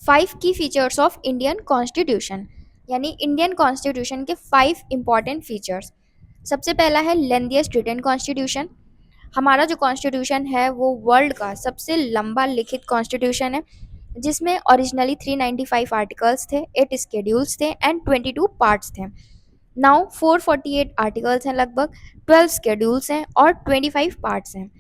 5 की features of Indian constitution, यानी Indian constitution के 5 इंपॉर्टेंट फीचर्स। सबसे पहला है लेंथीएस्ट रिटन कॉन्स्टिट्यूशन। हमारा जो कॉन्स्टिट्यूशन है वो वर्ल्ड का सबसे लंबा लिखित कॉन्स्टिट्यूशन है, जिसमें ओरिजिनली 395 आर्टिकल्स थे, 8 स्केड्यूल्स थे एंड 22 पार्ट्स थे। नाउ 448 आर्टिकल्स हैं लगभग, 12 स्केड्यूल्स हैं और 25 पार्ट्स हैं।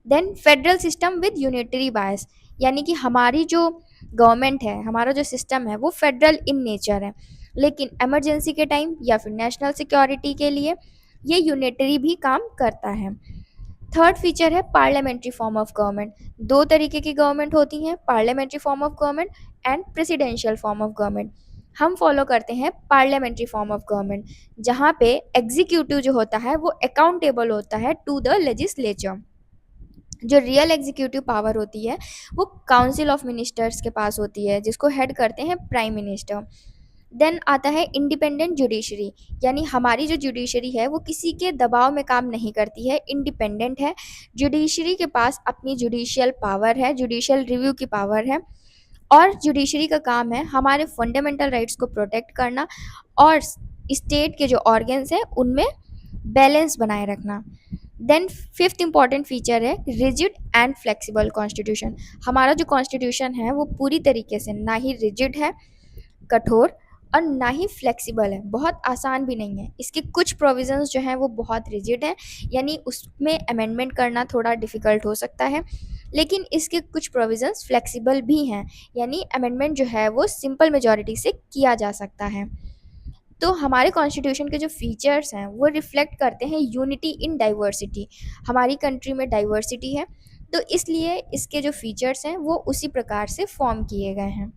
Then federal system with unitary bias, यानी कि हमारी जो गवर्नमेंट है, हमारा जो सिस्टम है वो फेडरल इन नेचर है, लेकिन इमरजेंसी के टाइम या फिर नेशनल सिक्योरिटी के लिए ये यूनिटरी भी काम करता है। थर्ड फीचर है पार्लियामेंट्री फॉर्म ऑफ गवर्नमेंट। दो तरीके की गवर्नमेंट होती हैं, parliamentary form of government and presidential form of government. हम फॉलो करते हैं पार्लियामेंट्री फॉर्म ऑफ गवर्नमेंट, जहाँ पे एग्जीक्यूटिव जो होता है वो अकाउंटेबल होता है टू द लेजिस्लेचर। जो रियल एग्जीक्यूटिव पावर होती है वो काउंसिल ऑफ मिनिस्टर्स के पास होती है, जिसको हेड करते हैं प्राइम मिनिस्टर। देन आता है इंडिपेंडेंट जुडिशरी, यानी हमारी जो जुडिशरी है वो किसी के दबाव में काम नहीं करती है, इंडिपेंडेंट है। जुडिशरी के पास अपनी जुडिशियल पावर है, जुडिशियल रिव्यू की पावर है, और जुडिशरी का काम है हमारे फंडामेंटल राइट्स को प्रोटेक्ट करना और स्टेट के जो ऑर्गन्स हैं उनमें बैलेंस बनाए रखना। देन फिफ्थ इंपॉर्टेंट फीचर है रिजिड एंड फ्लेक्सिबल कॉन्स्टिट्यूशन। हमारा जो कॉन्स्टिट्यूशन है वो पूरी तरीके से ना ही रिजिड है, कठोर, और ना ही फ्लेक्सिबल है, बहुत आसान भी नहीं है। इसके कुछ प्रोविजंस जो हैं वो बहुत रिजिड हैं, यानी उसमें अमेंडमेंट करना थोड़ा डिफ़िकल्ट हो सकता है, लेकिन इसके कुछ प्रोविजंस फ्लेक्सिबल भी हैं, यानी अमेंडमेंट जो है वो सिंपल मेजॉरिटी से किया जा सकता है। तो हमारे कॉन्स्टिट्यूशन के जो फीचर्स हैं वो रिफ्लेक्ट करते हैं यूनिटी इन डाइवर्सिटी। हमारी कंट्री में डाइवर्सिटी है, तो इसलिए इसके जो फीचर्स हैं वो उसी प्रकार से फॉर्म किए गए हैं।